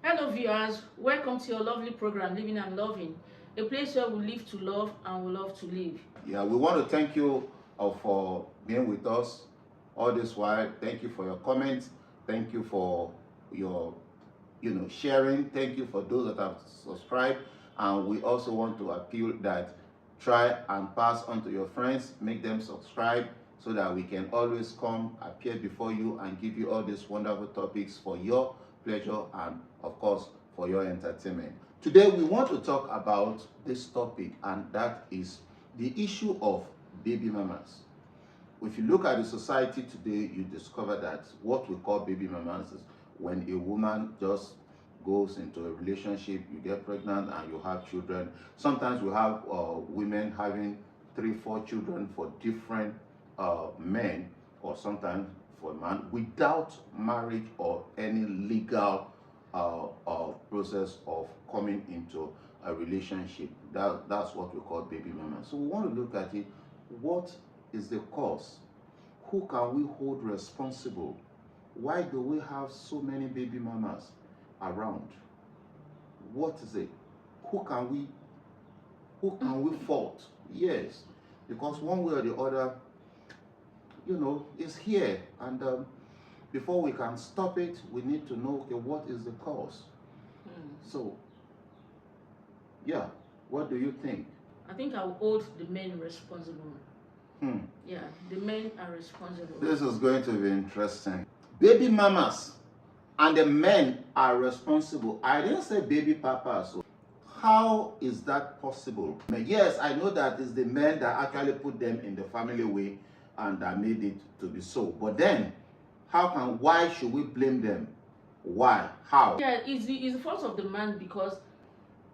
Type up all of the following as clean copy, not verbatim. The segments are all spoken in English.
Hello viewers, welcome to your lovely program Living and Loving, a place where we live to love and we love to live. Yeah, we want to thank you for being with us all this while. Thank you for your comments. Thank you for your sharing. Thank you for those that have subscribed. And we also want to appeal that try and pass on to your friends, make them subscribe so that we can always come appear before you and give you all these wonderful topics for your pleasure and of course for your entertainment. Today we want to talk about this topic, and that is the issue of baby mamas. If you look at the society today, you discover that what we call baby mamas is when a woman just goes into a relationship, you get pregnant and you have children. Sometimes we have women having 3-4 children for different men, or sometimes for a man, without marriage or any legal process of coming into a relationship. That's what we call baby mama. So we want to look at it. What is the cause? Who can we hold responsible? Why do we have so many baby mamas around? What is it? Who can we fault? Yes, because one way or the other, it's here, and before we can stop it, we need to know, okay, what is the cause? So, yeah, what do you think? I think I will hold the men responsible. Yeah, the men are responsible. This is going to be interesting. Baby mamas and the men are responsible. I didn't say baby papas. So how is that possible? Yes, I know that it's the men that actually put them in the family way and that made it to be so. But then, why should we blame them? Why? How? Yeah, it's the fault of the man, because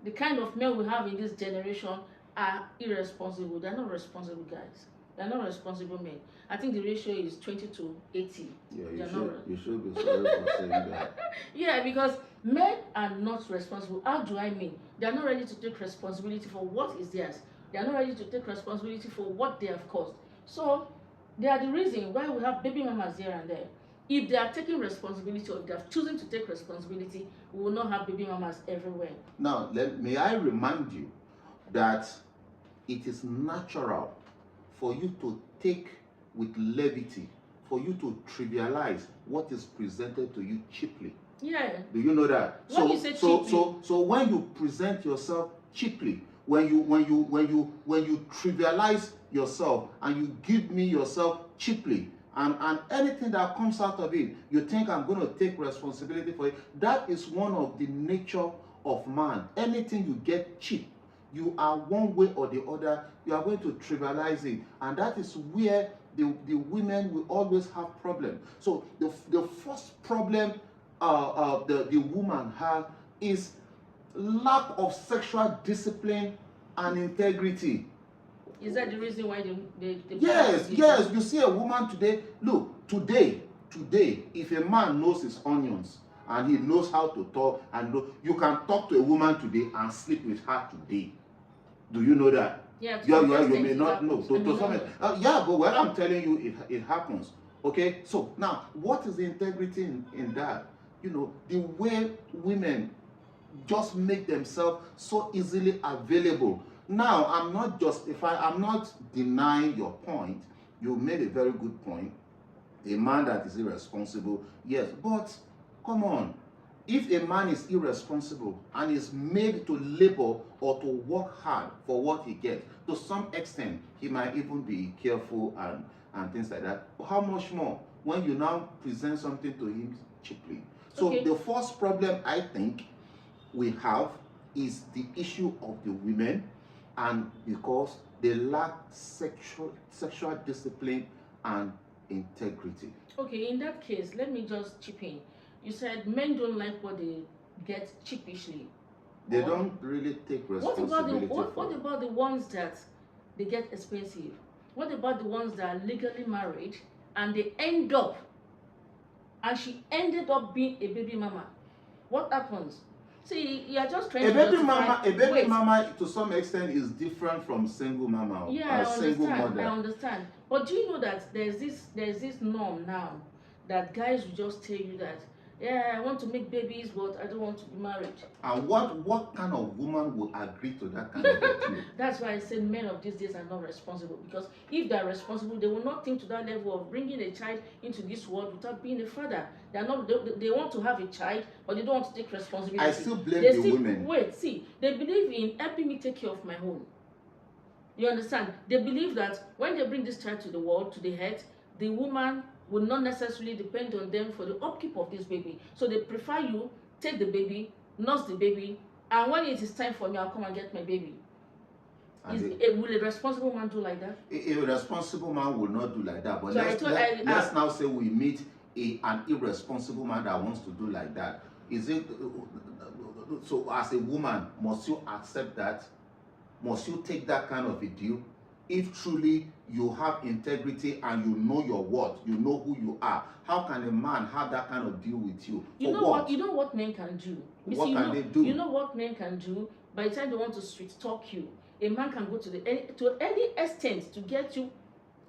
the kind of men we have in this generation are irresponsible. They're not responsible guys. They're not responsible men. I think the ratio is 20 to 80. Yeah, you should be sorry for saying that. Yeah, because men are not responsible. How do I mean? They are not ready to take responsibility for what is theirs. They are not ready to take responsibility for what they have caused. So they are the reason why we have baby mamas here and there. If they are taking responsibility, or if they are choosing to take responsibility, we will not have baby mamas everywhere. Now, may I remind you that it is natural for you to take with levity, for you to trivialize what is presented to you cheaply. Yeah. Do you know that? When you say cheaply, so when you present yourself cheaply, when you trivialize yourself and you give me yourself cheaply, and anything that comes out of it, you think I'm going to take responsibility for it. That is one of the nature of man. Anything you get cheap, you are one way or the other, you are going to trivialize it. And that is where the women will always have problems. So the first problem the woman has is lack of sexual discipline and integrity. Is that the reason why they Yes. You see a woman today. Look, today, if a man knows his onions and he knows how to talk, and you can talk to a woman today and sleep with her today. Do you know that? Yeah. You may not know. To some extent. Yeah, but what I'm telling you, it happens. Okay. So now, what is the integrity in that? The way women just make themselves so easily available. Now, I'm not denying your point. You made a very good point. A man that is irresponsible, yes, but come on. If a man is irresponsible and is made to labor or to work hard for what he gets, to some extent, he might even be careful and things like that. How much more when you now present something to him cheaply? So okay. The first problem I think we have is the issue of the women, and because they lack sexual discipline and integrity. Okay, in that case, let me just chip in. You said men don't like what they get cheapishly. They don't really take responsibility. What about the ones that they get expensive? What about the ones that are legally married and they end up, and she ended up being a baby mama? What happens? See, you are just trying a baby mama to some extent is different from single mama. Yeah, single mother. I understand. But do you know that there's this norm now that guys will just tell you that yeah, I want to make babies, but I don't want to be married. And what kind of woman will agree to that kind of a deal? That's why I said men of these days are not responsible, because if they are responsible, they will not think to that level of bringing a child into this world without being a father. They are not. They want to have a child, but they don't want to take responsibility. I still blame they the still, women. Wait, see, they believe in helping me take care of my home. You understand? They believe that when they bring this child to the world, to the head, the woman will not necessarily depend on them for the upkeep of this baby. So they prefer you take the baby, nurse the baby, and when it is time for me, I'll come and get my baby. Will a responsible man do like that? A responsible man will not do like that. But So let's now say we meet an irresponsible man that wants to do like that. Is it so? As a woman, must you accept that? Must you take that kind of a deal? If truly you have integrity and you know your worth, you know who you are, how can a man have that kind of deal with you? You know what? You know what men can do. What can they do? You know what men can do. By the time they want to sweet talk you, a man can go to any extent to get you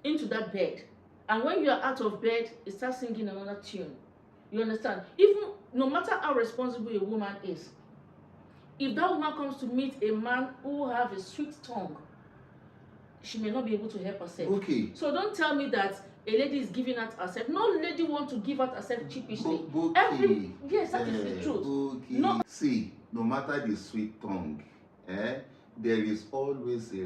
into that bed, and when you are out of bed, he starts singing another tune. You understand? Even no matter how responsible a woman is, if that woman comes to meet a man who have a sweet tongue, she may not be able to help herself. Okay. So don't tell me that a lady is giving out herself. No lady wants to give out herself cheapishly. Yes, that is the truth. Okay. No. See, no matter the sweet tongue, there is always a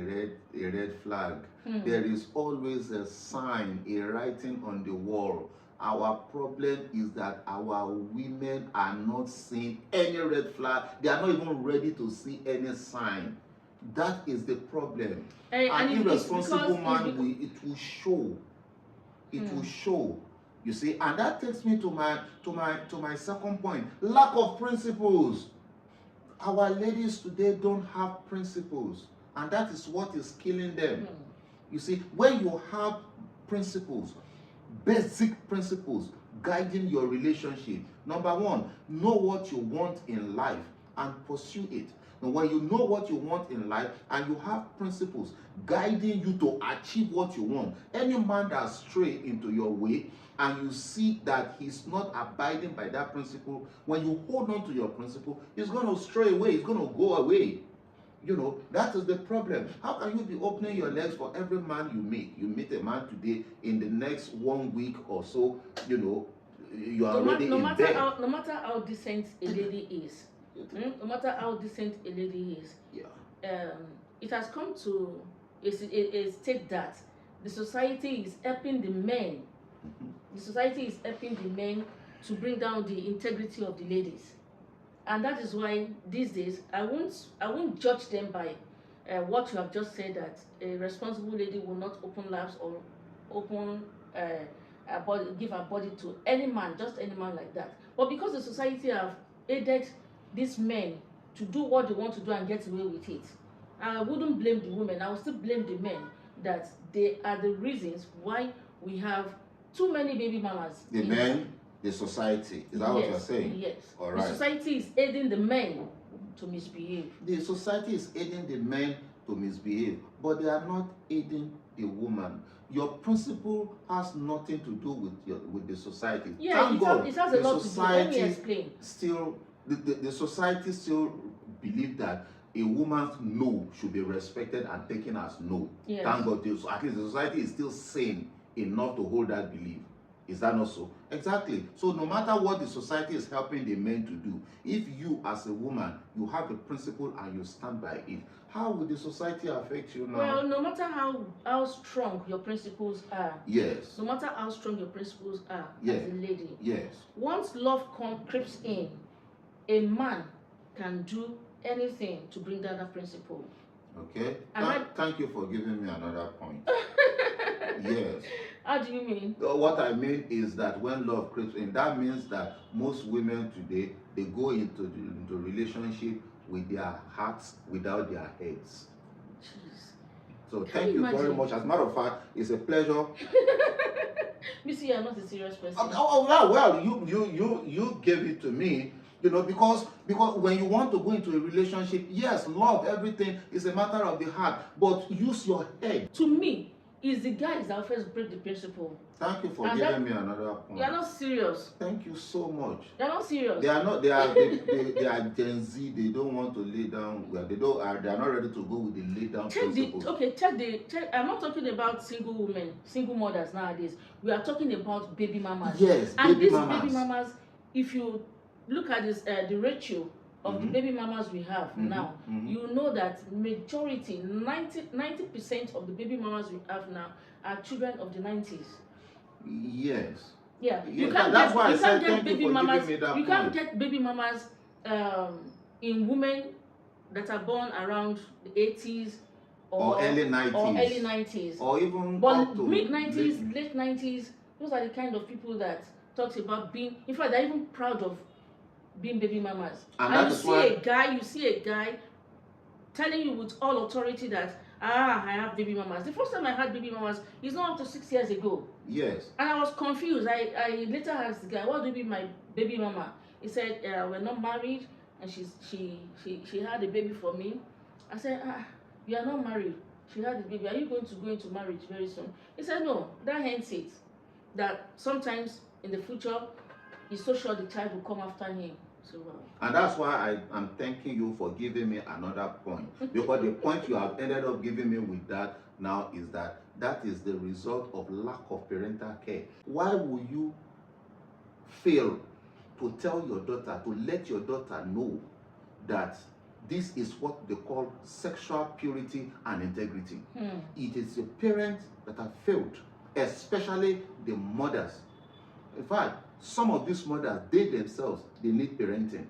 red flag. There is always a sign, a writing on the wall. Our problem is that our women are not seeing any red flag. They are not even ready to see any sign. That is the problem. An irresponsible man, it will show. It will show. You see, and that takes me to my second point: lack of principles. Our ladies today don't have principles, and that is what is killing them. You see, when you have principles, basic principles guiding your relationship. Number one, know what you want in life and pursue it. Now, when you know what you want in life and you have principles guiding you to achieve what you want, any man that stray into your way and you see that he's not abiding by that principle, when you hold on to your principle, he's going to stray away, he's going to go away. You know, that is the problem. How can you be opening your legs for every man you meet? You meet a man today, in the next 1 week or so, you know, you are already in bed. No matter how decent a lady is, no matter how decent a lady is, it has come to a state that the society is helping the men. The society is helping the men to bring down the integrity of the ladies. And that is why these days I won't judge them by what you have just said, that a responsible lady will not open labs or open give her body to any man, just any man like that. But because the society have aided these men to do what they want to do and get away with it, I wouldn't blame the women. I will still blame the men, that they are the reasons why we have too many baby mamas. The men. The society. Is that what you're saying? Yes. All right. The society is aiding the men to misbehave. The society is aiding the men to misbehave, but they are not aiding the woman. Your principle has nothing to do with the society. Yeah, Thank God, it has a lot to do. Let me explain. Still, the society still believe that a woman's no should be respected and taken as no. Yes. Thank God, at least the society is still sane enough to hold that belief. Is that not so? Exactly. So no matter what the society is helping the men to do, if you as a woman, you have a principle and you stand by it, how will the society affect you now? Well, no matter how strong your principles are. Yes. No matter how strong your principles are, yes, as a lady. Yes. Once love creeps in, a man can do anything to bring down that principle. Okay. Thank you for giving me another point. Yes. How do you mean? What I mean is that when love creeps in, that means that most women today, they go into relationship with their hearts without their heads. Jeez. So thank you very much. As a matter of fact, it's a pleasure. Missy, you're not a serious person. Well, you gave it to me. You know, because when you want to go into a relationship, yes, love, everything is a matter of the heart, but use your head. To me, it's the guys that first break the principle. Thank you for And giving me another point. You are not serious. Thank you so much. You are not serious. They are not. They are Gen Z. They don't want to lay down. Well, they are not ready to go with the lay down principle. Check. I'm not talking about single women, single mothers nowadays. We are talking about baby mamas. Yes, and baby baby mamas. If you look at this, the ratio of the baby mamas we have now, you know that majority, 90% of the baby mamas we have now are children of the 90s. Yes. Yeah, you can't get baby mamas. You can't get baby mamas in women that are born around the 80s or early 90s, or even but mid 90s, late 90s. Those are the kind of people that talks about being. In fact, they're even proud of being baby mamas. And you see a guy telling you with all authority that I have baby mamas. The first time I had baby mamas is not up to 6 years ago. Yes. And I was confused. I later asked the guy, what do you mean my baby mama? He said, we're not married, and she had a baby for me. I said, you are not married. She had a baby. Are you going to go into marriage very soon? He said, no, that hence it. That sometimes in the future, he's so sure the child will come after him. So, and that's why I'm thanking you for giving me another point. Because the point you have ended up giving me with that now is that is the result of lack of parental care. Why will you fail to tell your daughter, to let your daughter know that this is what they call sexual purity and integrity? It is the parents that have failed, especially the mothers. In fact, some of these mothers, they themselves, they need parenting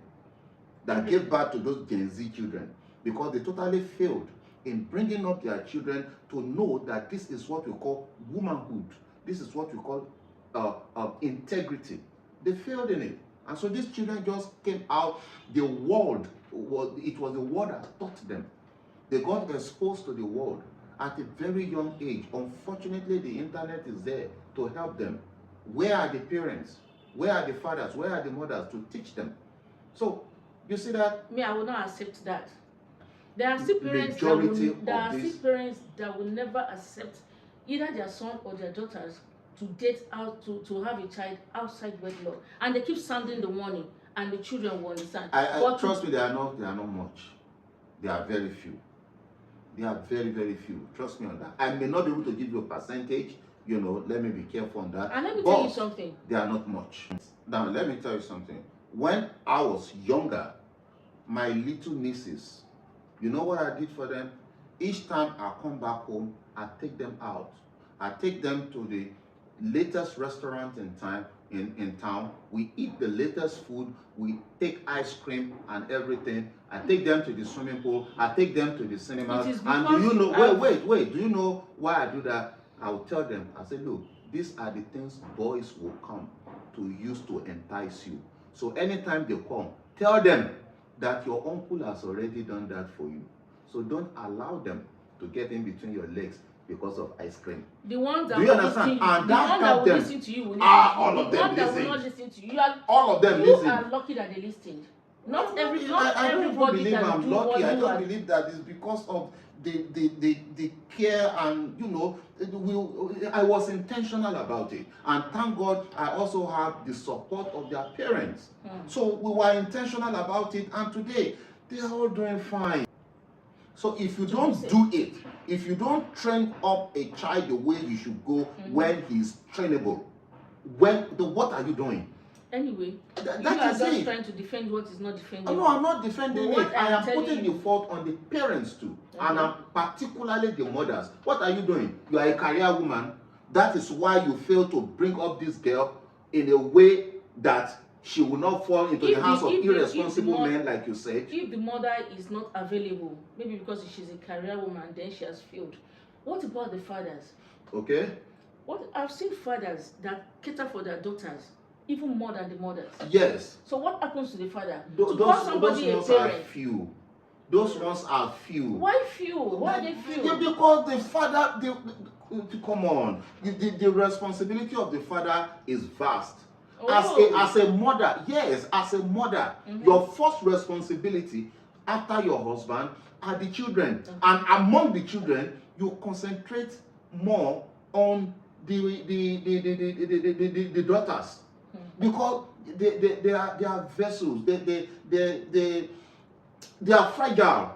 that gave birth to those Gen Z children, because they totally failed in bringing up their children to know that this is what we call womanhood. This is what we call integrity. They failed in it. And so these children just came out, it was the world that taught them. They got exposed to the world at a very young age. Unfortunately, the internet is there to help them. Where are the parents? Where are the fathers? Where are the mothers to teach them? So, you see that? Me, I will not accept that. There are still parents that will never accept either their son or their daughters to date out, to have a child outside wedlock. And they keep sounding the warning, and the children will understand. Trust me, they are not much. They are very few. They are very, very few. Trust me on that. I may not be able to give you a percentage. Let me be careful on that. And let me tell you something. They are not much. Now, let me tell you something. When I was younger, my little nieces, you know what I did for them? Each time I come back home, I take them out. I take them to the latest restaurant in town. We eat the latest food. We take ice cream and everything. I take them to the swimming pool. I take them to the cinema. And do you know, wait, do you know why I do that? I will tell them, I say, look, these are the things boys will come to use to entice you. So anytime they come, tell them that your uncle has already done that for you. So don't allow them to get in between your legs because of ice cream. The ones that do you understand? And that will listen to you will all of them listen. The ones that will not listen to you, all of them listen. You are lucky that they listened. Not everybody. I don't believe I'm lucky. I don't believe that it's because of the care, and I was intentional about it, and thank God I also have the support of their parents. So we were intentional about it, and today they are all doing fine. So if you don't do it, if you don't train up a child the way you should go when he's trainable, what are you doing? Anyway, that you are is just it. Trying to defend what is not defendable. No, I'm not defending it. I am putting the fault on the parents too, and particularly the mothers. What are you doing? You are a career woman. That is why you fail to bring up this girl in a way that she will not fall into the hands of irresponsible men, like you said. If the mother is not available, maybe because she's a career woman, then she has failed. What about the fathers? Okay. I've seen fathers that cater for their daughters even more than the mothers. Yes. So what happens to the father? Those ones are few. Those ones are few. Why few? Why are they few? Because the father, come on, the responsibility of the father is vast. As a mother, yes, as a mother, your first responsibility after your husband are the children. And among the children, you concentrate more on the daughters, because they are vessels. They are fragile.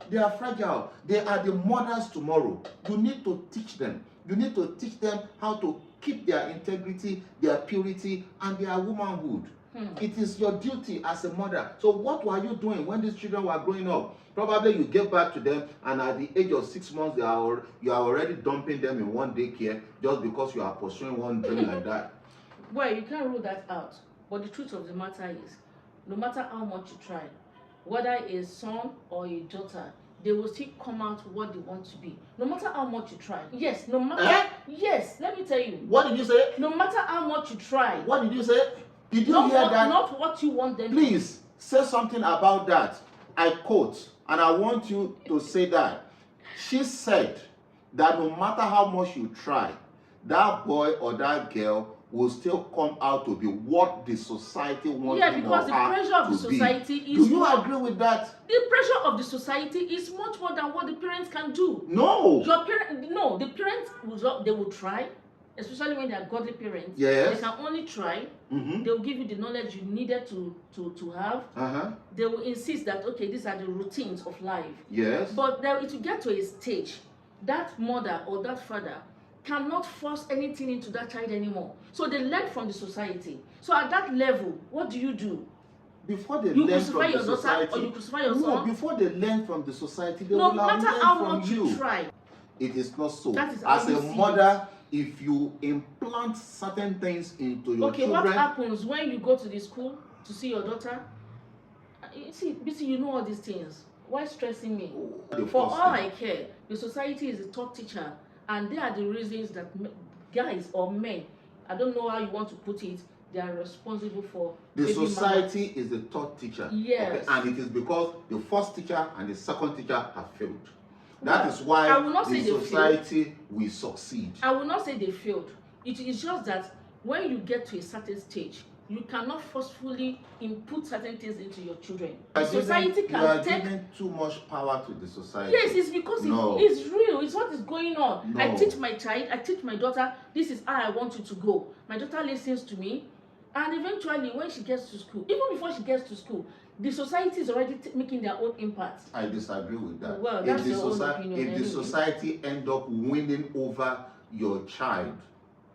They are fragile. They are the mothers tomorrow. You need to teach them. You need to teach them how to keep their integrity, their purity, and their womanhood. It is your duty as a mother. So what were you doing when these children were growing up? Probably you get back to them, and at the age of 6 months, you are already dumping them in one daycare just because you are pursuing one dream like that. Well, you can't rule that out. But the truth of the matter is, no matter how much you try, whether a son or a daughter, they will still come out what they want to be. No matter how much you try. Yes, no matter. Yes, let me tell you. What did you say? No matter how much you try. What did you say? Did you not hear what, that? Not what you want them Please say something about that. I quote, and I want you to say that. She said that no matter how much you try, that boy or that girl will still come out to be what the society wants him or her to be. Yeah, because the pressure of the society is... Do you agree with that? The pressure of the society is much more than what the parents can do. No. The parents they will try, especially when they are godly parents. Yes. They can only try. They will give you the knowledge you needed to have. They will insist that, okay, these are the routines of life. Yes. But it will get to a stage, that mother or that father cannot force anything into that child anymore. So they learn from the society. So at that level, what do? Before they you learn crucify from your the daughter society, or you crucify your no, son? before they learn from the society, they no will matter learn how from much you. you try. It is not so. That is As a see mother, if you implant certain things into your children... Okay, what happens when you go to the school to see your daughter? You see, you know all these things. Why stressing me? For all I care, the society is the top teacher, and they are the reasons that guys or men, I don't know how you want to put it, they are responsible for the society is the third teacher. Yes. Okay? And it is because the first teacher and the second teacher have failed. That is why the society will succeed. I will not say they failed. It is just that when you get to a certain stage, you cannot forcefully input certain things into your children. The society can take... You are giving too much power to the society. Yes, it's because it's real. It's what is going on. No. I teach my child, I teach my daughter, this is how I want you to go. My daughter listens to me. And eventually, when she gets to school, even before she gets to school, the society is already making their own impact. I disagree with that. Well, that's your own opinion. If the society end up winning over your child,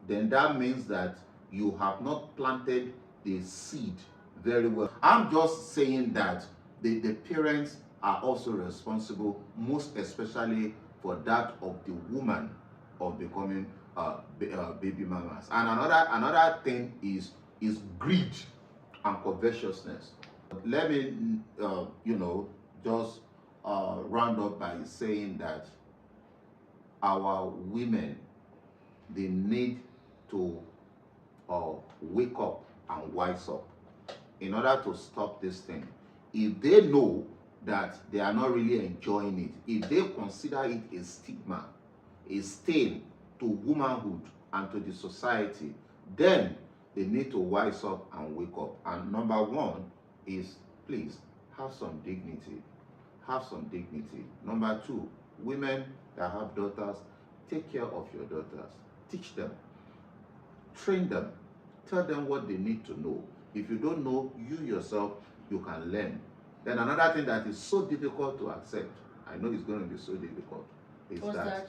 then that means that you have not planted the seed very well. I'm just saying that the parents are also responsible, most especially for that of the woman of becoming baby mamas. And another thing is greed and covetousness. Let me just round up by saying that our women, they need to wake up and wise up in order to stop this thing. If they know that they are not really enjoying it, if they consider it a stigma, a stain to womanhood and to the society, then they need to wise up and wake up. And number one is, please, have some dignity. Have some dignity. Number two, women that have daughters, take care of your daughters. Teach them. Train them. Tell them what they need to know. If you don't know, you yourself, you can learn. Then another thing that is so difficult to accept, I know it's going to be so difficult, is that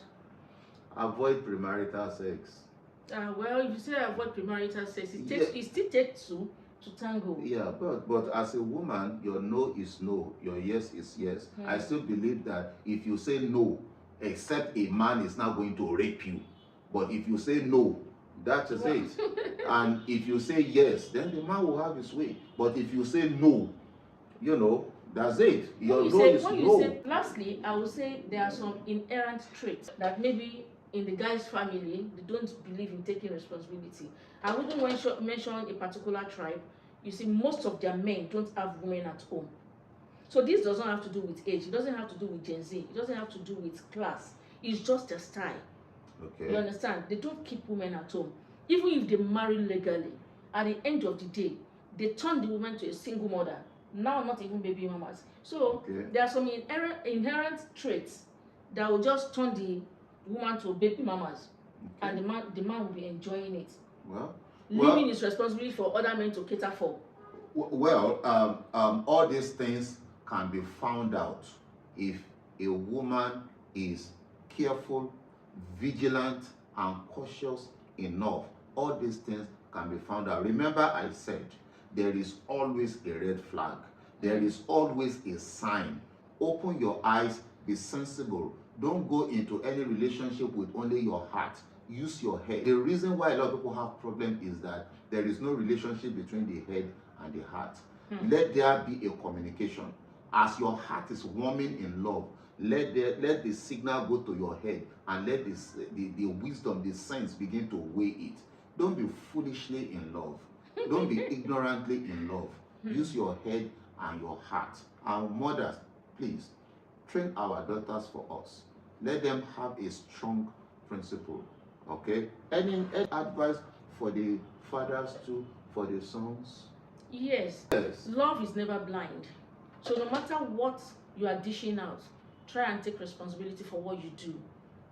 avoid premarital sex. Well, if you say avoid premarital sex, it still takes two to tango. Yeah, but as a woman, your no is no, your yes is yes. I still believe that if you say no, except a man is not going to rape you, but if you say no, that is it. And if you say yes, then the man will have his way. But if you say no, that's it. Your no is no. Lastly, I would say there are some inherent traits that maybe in the guy's family, they don't believe in taking responsibility. I wouldn't mention a particular tribe. You see, most of their men don't have women at home. So this doesn't have to do with age. It doesn't have to do with Gen Z. It doesn't have to do with class. It's just a style. Okay. You understand? They don't keep women at home. Even if they marry legally, at the end of the day, they turn the woman to a single mother. Now, not even baby mamas. So there are some inherent traits that will just turn woman to baby mamas, Okay. and the man will be enjoying it, Well, leaving his responsibility for other men to cater for. all these things can be found out if a woman is careful, vigilant, and cautious enough. All these things can be found out. Remember, I said there is always a red flag. There is always a sign. Open your eyes, be sensible. Don't go into any relationship with only your heart. Use your head. The reason why a lot of people have problems is that there is no relationship between the head and the heart. Let there be a communication. As your heart is warming in love, let the signal go to your head, and let the wisdom, the sense begin to weigh it. Don't be foolishly in love. Don't be ignorantly in love. Use your head and your heart. And mothers, please train our daughters for us. Let them have a strong principle. Okay? Any advice for the fathers too, for the sons? Yes. Love is never blind. So no matter what you are dishing out, try and take responsibility for what you do.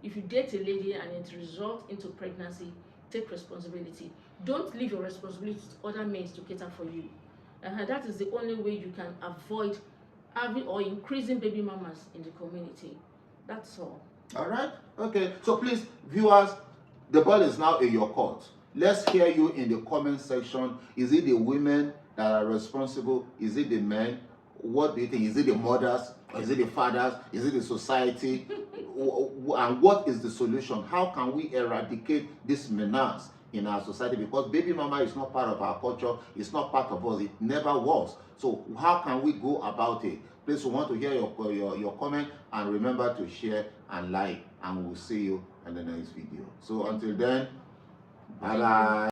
If you date a lady and it results into pregnancy, take responsibility. Don't leave your responsibility to other men to cater for you. That is the only way you can avoid having or increasing baby mamas in the community. That's all. All right? Okay. So please, viewers, the ball is now in your court. Let's hear you in the comment section. Is it the women that are responsible? Is it the men? What do you think? Is it the mothers? Or is it the fathers? Is it the society? And what is the solution? How can we eradicate this menace in our society? Because baby mama is not part of our culture. It's not part of us. It never was. So how can we go about it? Please, we want to hear your comment, and remember to share and like, and we'll see you in the next video. So until then, bye bye.